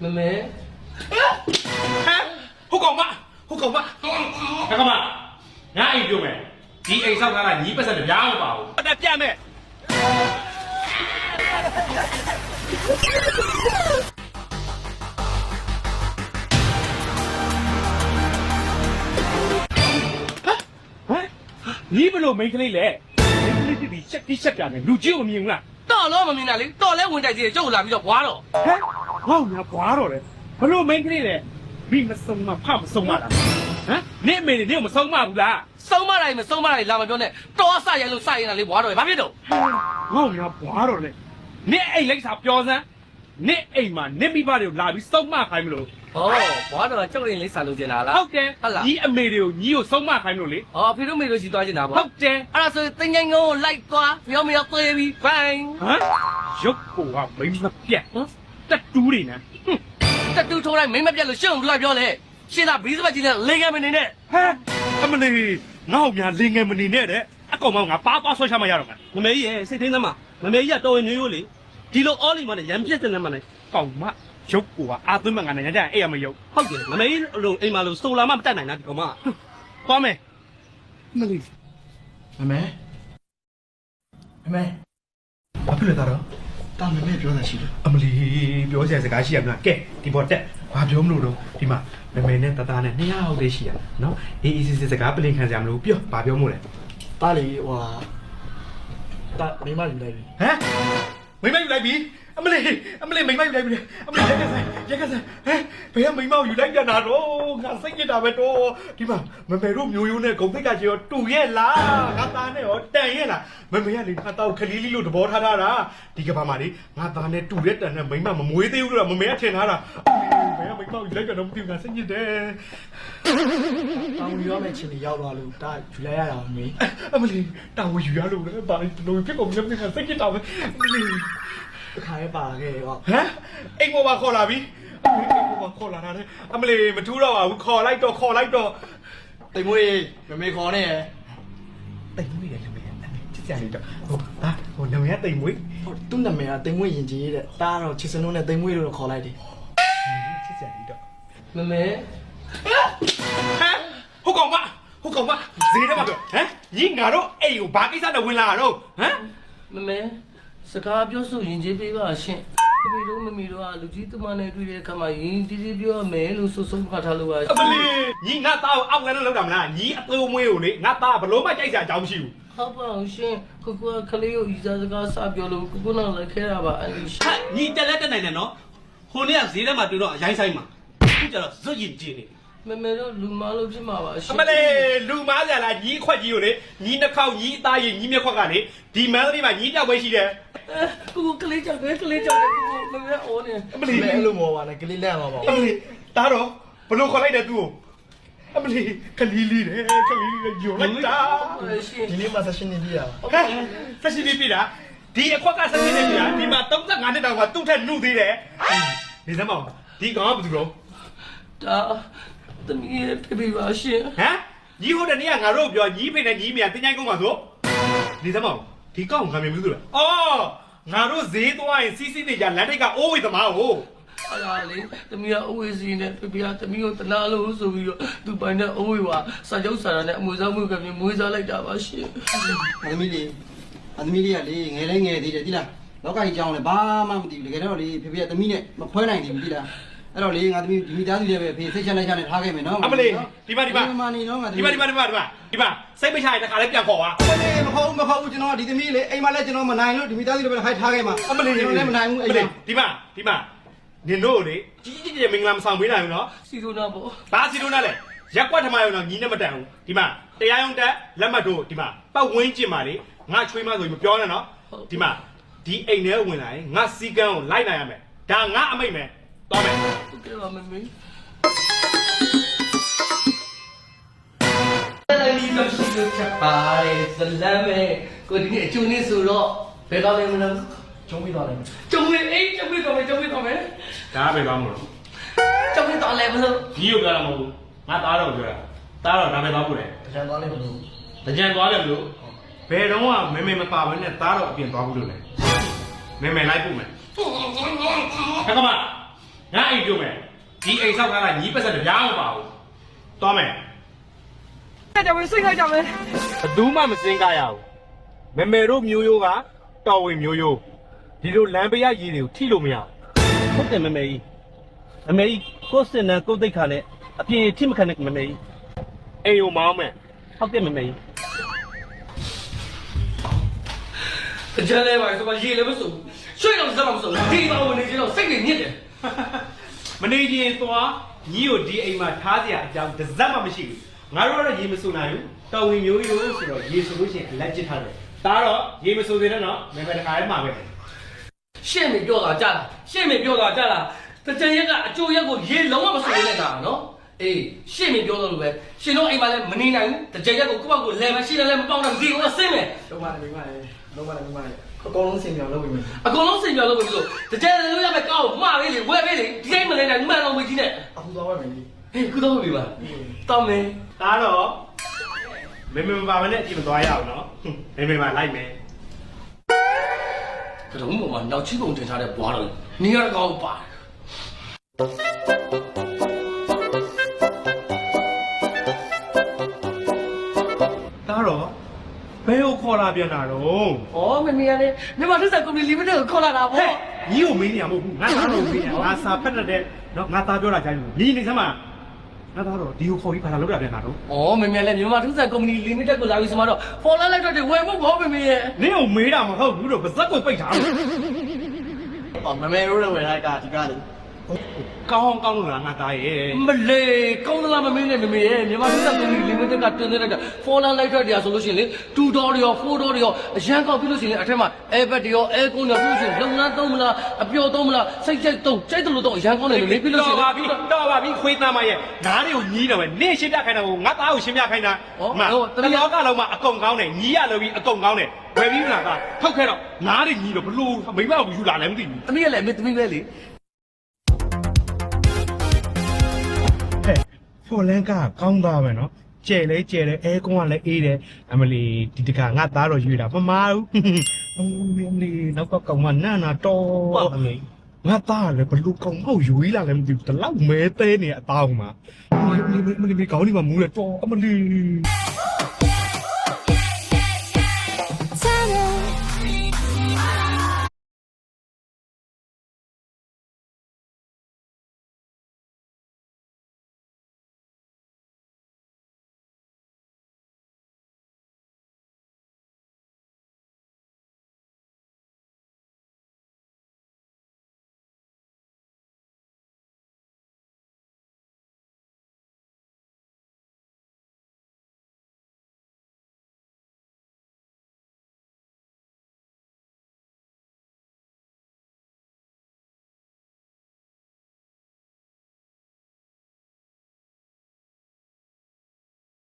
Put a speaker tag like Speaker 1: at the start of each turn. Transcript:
Speaker 1: 妹妹，
Speaker 2: 好讲嘛，好讲嘛，干嘛？伢一丢没？你爱上他了，你不是的别了吧？我在变没？你不รู้没可以来，没可以的，这这边的，路就不明了。
Speaker 1: 到了没明白哩？到了问题是就那比较滑了。
Speaker 2: 我们挂了嘞，不รู้没可以来，你们送嘛，怕不送嘛啦？你没的，你们送嘛不啦？
Speaker 1: 收马来没收马来，那么表呢？多啥人都啥人那里滑了，把别走。
Speaker 2: 我们挂了嘞，你爱来啥标准？你爱嘛，你没把的那边送嘛还没咯？
Speaker 1: 哦，滑了，这个人你三路进来了。
Speaker 2: 好的，你没的，你有送嘛还没咯嘞？
Speaker 1: 哦，譬如没路是多进来不？
Speaker 2: 好的，
Speaker 1: 啊，是等下我来多，要不要对比？快！
Speaker 2: 有个啊，没么变，这猪哩呢？
Speaker 1: 哼，这都出来没么变了，想不来表嘞。现在为什么今天来个没呢？
Speaker 2: 他们嘞，我们另外没呢的，啊，干嘛我爸爸说什么样了？
Speaker 3: 妹妹嘢識聽得嘛？妹妹一到女嚟，啲路屙嚟我哋飲piece真係問你。
Speaker 2: 干嘛？有个啊，阿敦问人家哎呀没有，
Speaker 3: ဟုတ်တယ်，妹妹路အိမ်မှာ路數လာမှ唔得နိုင်啦ဒီကောင်မ。
Speaker 2: 瓜妹，那里，
Speaker 4: 妹妹，妹妹，ဘာဖြစ်လဲသားတော့တာ妹妹ပြောတာရှိတယ်
Speaker 2: အမလီပြောစရာစကားရှိရမလားကဲဒီပေါ်တက်ဘာပြောမလို့တော့ဒီမှာမမေနဲ့တသားနဲ့2ယောက်တည်းရှိရနော်အေးအေးစစ်စကားပလင်ခံစရာမလိုပြောဘာပြောမို့လဲ
Speaker 4: တားလေဟွာတာမိမယူလိုက်ပြီ
Speaker 2: ဟမ်မိမယူလိုက်ပြီအမလီမိမယူလိုက်ပြီအမလီရက်ကစားဟမ်ဘယ်ကမိမယူလိုက်ပြန်တာတော့ငါစိတ်ညစ်တာပဲတော့ဒီမှာမမေတို့မျိုးရိုးနဲ့ဂုံသိက္ခာကြီးရောတူရဲ့လားငါသားနဲ့ရောတန်ရဲ့လားမမေကလေငါသားကိုခလီလီလို့သဘောထားတာဒီကဘာမှာလေငါသားနဲ့တူတဲ့တန်နဲ့မိမမမွေးသေးဘူးလို့မမေကထင်ထားတာဘယ်ကမိမယူလိုက်ပြန်တော့မသိဘူးငါစိတ်ညစ်တယ်
Speaker 4: တောင်ယူရမယ့်ချင်းတွေရောက်သွားလို့တာယူလိုက်ရတာမေ
Speaker 2: အမလီတာဝန်ယူရလို့လေဘာလို့ဖြစ်ကုန်လဲမသိဘူးစိတ်ညစ်တာပဲအမလီ
Speaker 4: တစ်ခါရဲပါခဲ့ဟော
Speaker 2: ဟမ်အိမ်ပေါ်မှာခေါ်လာပြီအိမ်ပေါ်မှာခေါ်လာတာလေအမလီမထူးတော့ပါဘူးခေါ်လိုက်တော့
Speaker 4: တိမ်မွေးမမေခေါ်နေရ
Speaker 2: တိမ်မွေးတယ်လူမင်းချစ်စရာလေးတော့ဟိုနမရတိမ်မွေး
Speaker 4: ဟုတ်သူ့နာမည်ကတိမ်မွေးရင်ကြီးတဲ့တာကတော့ချစ်စနုံးနဲ့တိမ်မွေးလို့ခေါ်လိုက်တယ်
Speaker 2: ချစ်စရာလေးတော့
Speaker 1: 妹妹，
Speaker 2: ဟမ်ဟုတ်ကောင်မဈေးထဲမှာပြောဟမ်ညီငါတို့အိမ်ကိုဘာကိစ္စနဲ့ဝင်လာတာတော့ဟမ်
Speaker 1: 妹妹，စကားပြောဆိုရင်ကျေးပေးပါရှင်။တပီတို့မမီတို့ကလူကြီးတမနဲ့တွေ့တဲ့အခါမှာယဉ်တီးတီးပြောမယ်လို့ဆိုဆုံးခါထားလို့ပါ
Speaker 2: အမလီညီငါသားကိုအောက်လန်းလောက်တာမလားညီအသွေးမွေးကိုလေငါသားဘလို့မှကြိုက်စရာအကြောင်းမရှိဘူး
Speaker 1: ဟုတ်ပါအောင်ရှင်။ကိုကခလေးကိုဤစားစကားစပြောလို့ကိုနောက်လည်းခဲတာပါအဲ့ဒီရှင်
Speaker 3: ဟဲ့ညီတက်လက်တက်နိုင်တယ်နော်။ခိုးနေ့ကဈေးထဲမှာတွေ့တော့အရင်ဆိုင်မှာ။အခုကျတော့ဇွတ်ရင်ကျင်းနေတယ်
Speaker 1: ။မမေတို့လူမလို့ဖြစ်မှာပါရှင်
Speaker 2: အမလေးလူမားကြလားညီခွက်ကြီးကိုလေညီနှခေါက်ညီအသားရည်ညီမျက်ခွက်ကလေဒီမန်းသမီးမှာညီတောက်ပဲရှိတယ်
Speaker 1: ။ကိုကလေးကြောက်တယ်ကိုမမေအော်နေ
Speaker 2: အမလီ
Speaker 4: မဲအဲ့လိုမောပါနဲ့ကလေးလက်မှာပါ
Speaker 2: အမလီတားတော့ဘလို့ခေါ်လိုက်တယ်သူ့ကိုအမလီခလီလီတယ်ခလီလီညိုလိုက်တာ
Speaker 1: ။ရှင်
Speaker 4: ဒီနေ့မှဆက်ရှင်နေပြီရပါ
Speaker 2: ဟဲ့ဆက်ရှိပြီလားဒီအခွက်ကဆက်ရှိနေပြီလားဒီမှာ35နှစ်တောင်မှသူ့ထက်နှုတ်သေးတယ်နေစမ်းမအောင်ဒီကောင်ကဘာသူတော့
Speaker 1: ။ဒါသမီးရဲ့ဖေဖေပါရှင်
Speaker 2: ဟမ်ညီဟိုတနေ့ကငါတို့ပြောညီဖေနဲ့ညီမရတင်းချိုင်းကုန်းပါဆိုနေစမ်းမအောင်ဒီကောင်ကငါမြင်ဘူးသူလားအော်ငါတို့ဈေးသွားရင်စီးစီးနေကြလမ်းတိတ်ကအိုးဝေသမားကို
Speaker 1: ။အဲ့ဒါလေသမီးကအဝေးစီနဲ့ဖေဖေကသမီးကိုတနာလို့ဆိုပြီးတော့သူပိုင်တဲ့အဝေးပါစာချုပ်စာတမ်းနဲ့အမွေစားမှုကမြင်မွေးစားလိုက်တာပါရှင်။
Speaker 5: သမီးလေးကလေငယ်လေးငယ်သေးတယ်သိလားလောကကြီးကြောင်းလည်းဘာမှမသိဘူးတကယ်တော့လေဖေဖေကသမီးနဲ့မခွဲနိုင်ဘူးသိလားအဲ့တော့လေငါသမီးဒီမိသားစုလေးပဲဖေစိတ်ချလိုက်ချနဲ့ထားခဲ့မယ်နော်
Speaker 2: အမလေးဒီမှာ
Speaker 5: မနေနော်ငါသမီး
Speaker 2: ဒီမှာစိတ်မချရင်တခါလေးပြန်ခေါ်ပါ
Speaker 5: မခေါ်ဘူးကျွန်တော်ဒီသမီးလေအိမ်မှာလည်းကျွန်တော်မနိုင်လို့ဒီမိသားစုလေးပဲဟိုက်ထားခဲ့မှာ
Speaker 2: အမလေး
Speaker 5: ကျွန်တော်လည်းမနိုင်ဘူးအိမ်မှာ
Speaker 2: ဒီမှာနင်တို့လေကြီးမင်္ဂလာမဆောင်ပေးနိုင်ဘူးနော်
Speaker 1: စီလိုနာပေါ့
Speaker 2: ဘာစီလို့နားလဲရက်ကွက်ထမရုံတော့ညီနဲ့မတန်ဘူးဒီမှာတရားရုံးတက်လက်မှတ်တို့ဒီမှာပတ်ဝန်းကျင်မှာလေငါချွေးမဆိုရင်မပြောနဲ့နော်ဒီမှာဒီအိမ်ထဲဝင်လာရင်ငါစီကန်းကိုလိုက်နိုင်ရမယ်ဒါငါအမိတ်မယ်သွားမယ်
Speaker 1: ဟုတ်ကဲ့ပါမမေ ဒီတော့ရှိလို့ချက်ပါတယ်ဇလမ်းပဲကိုဒီနေ့အကျုံးနေဆိုတော့ဘယ်ကောင်းလဲမလို့
Speaker 4: ကျုံးပြီးသွားတယ်
Speaker 1: ကျုံးဝင်အေးကျုံးပြီးတော့မယ်
Speaker 2: ဒါပဲသွားမလို့
Speaker 1: ကျုံးပြီးတော့လဲမလို့
Speaker 2: ကြီးရုပ်ပြောတာမဟုတ်ဘူးငါသားတော့ပြောတာသားတော့ဒါပဲသွားဖို့လေ
Speaker 4: တကြံသွားလိမ့်မလို့
Speaker 2: တကြံသွားတယ်မလို့ဘယ်တော့မှမဲမပါဘဲနဲ့သားတော့အပြင်သွားဘူးလို့လေမဲလိုက်ပို့မယ်ခက်ကမ ငါအိမ်ပြုံးမယ်ဒီအိမ်ဆောက်ထားတာညီပတ်စံတရားမပါဘူးသွားမယ်
Speaker 1: ကြမယ်စိတ်ခိုက်ကြမယ်
Speaker 2: ဘယ်သူမှမစင်ကားရဘူးမမေတို့မျိုးရိုးကတော်ဝင်မျိုးရိုးဒီလိုလမ်းပရရည်တွေကိုထိလို့မရ
Speaker 3: ဟုတ်တယ်မမေကြီးမမေကြီးကိုယ်စင်နဲ့ကိုယ်သိက္ခာနဲ့အပြင်ထိမခံနဲ့မမေကြီး
Speaker 2: အိမ်ကိုမောင်းမယ်
Speaker 3: ဟုတ်တယ်မမေကြီး
Speaker 1: ကြလဲပါဆိုပါရေလည်းမစုံရွှေတော့စက်တော့မစုံဒီတော့ဝင်နေချင်းတော့စိတ်တွေညစ်တယ်
Speaker 2: မနေချင်းသွားညီကိုဒီအိမ်မှာထားစရာအကြောင်းတစ်စက်မှမရှိဘူးငါတို့ကတော့ရေမစုံနိုင်ဘူးတော်ဝင်မျိုးရိုးဆိုတော့ရေဆိုလို့ရှိရင်အလက်ကျစ်ထားတယ်ဒါတော့ရေမစုံသေးတဲ့နော်မေမေတခါလေးမှာပဲ
Speaker 1: ရှင့်မပြောတာကြားလားရှင့်မပြောတာကြားလားတကြရက်ကအကျိုးရက်ကိုရေလုံးဝမစုံနေတာနော်အေးရှင့်မပြောတော့လို့ပဲရှင်တို့အိမ်မှာလည်းမနေနိုင်ဘူးတကြရက်ကိုကိုယ့်ဘက်ကိုလဲမရှိတယ်လည်းမပေါက်တော့ဒီကိုအဆင်းမယ်
Speaker 4: လုံးဝလည်းမိမလေးလုံးဝလည်းမိမလေးအကုန်လုံးစင်ပြောင်းလုပ်ပြီးမယ်
Speaker 1: အကုန်လုံးစင်ပြောလို့ပဲလို့တကြက်လည်းရမယ်ကောက်မှားလေးလေဝဲပေးလေဒီတိုင်းမလဲနိုင်မှန်တော့မကြီးနဲ့
Speaker 4: အခုသွားပါမယ်ကြီး
Speaker 1: ဟေးခုတော့ပြီပါတောင်းမယ်
Speaker 2: ဒါတော့မေမေမပါမနဲ့အကြည့်မသွားရအောင်နော်မေမေမလိုက်မယ်
Speaker 1: ကတော့မှမနောက်ချီပုံတင်ထားတဲ့ဘွားတော့နေရကောင်းပါ
Speaker 2: ဒါတော့ဘယ်ကိုခေါ်လာပြန်တာတော့
Speaker 1: ဩမမေရလေမြန်မာတစ်ဆက်ကွန်မြူနီလီမိတက်ကိုခေါ်လာတာ
Speaker 2: ဟဲ့
Speaker 1: ပေါ့
Speaker 2: ညီကိုမင်းနေရမဟုတ်ဘူးငါသားတော့မင်းနေငါစာဖက်တဲ့နော်ငါသားပြောတာကြားလို့ညီနေစမ်းမငါသားတော့ဒီကိုခေါ်ပြီးဘာလာလောက်တာပြန်တာတော့
Speaker 1: ဩမမေရလေမြန်မာတစ်ဆက်ကွန်မြူနီလီမိတက်ကိုလာပြီးစမတော့ဖော်လာလိုက်တော့ဝယ်ဖို့ဘောမမေရ
Speaker 2: နင်းကိုမေးတာမဟုတ်ဘူးတော့ဗဇက်ကိုပိတ်ထားတယ်
Speaker 4: ဟောမမေတို့လည်းဝယ်လိုက်ကဒီကားလေ
Speaker 2: ကောင်းကောင်းလို့လားငါသားရဲ့
Speaker 1: မလေးကောင်းသလားမမင်းနဲ့မမေရမြန်မာတစ်ဆက်ကွန်မြူနီလီမိတက်ကတင်နေလိုက်တာဖော်လာလိုက်တော့တရားဆိုလို့ရှိရင်လေ2ဒေါ်ရော4ဒေါ်ရောအရန်ကောက်ပြီးလို့ရှိရင်အထက်မှာအဲဘက်ရောအဲကုန်းရောပြီးလို့ရှိရင်လုံငန်းသုံးမလားအပျော်သုံးမလားစိတ်ကြိုက်သုံးကြိုက်တယ်လို့တော့အရန်ကောင်းတယ်လို့လေပြီးလို့ရှိရင်
Speaker 2: တော်ပါပြီခွေးသားမရဲ့ငါးတွေကိုညီးတော့မယ်နင်းရှင်းပြခိုင်းတာကိုငါသားကိုရှင်းပြခိုင်းတာတလောကလုံးမှာအကုန်ကောင်းတယ်ညီးရလို့ပြီးအကုန်ကောင်းတယ်ဝယ်ပြီးမလားကထုတ်ခဲ့တော့ငါးတွေညီးတော့ဘလို့မိမကိုယူလာလည်းမသိဘူး
Speaker 1: သမီးကလည်းသမီးပဲလေ
Speaker 2: ဟဲ့ဖော်လန်းကကောင်းသားပဲနော်ကျဲလဲကျဲတယ်အဲကုန်းကလည်းအေးတယ်အမလီဒီတခါငါသားတော့ယူတာမမာဘူးအမလီနောက်ကကောင်မနာနာတော့အမေငါသားလည်းဘလို့ကောင်မောက်ယူလာလည်းမသိဘူးတလောက်မဲသေးနေအတောင်းမှာမလီကောင်းဒီမှာမူးလဲတော့အမလီ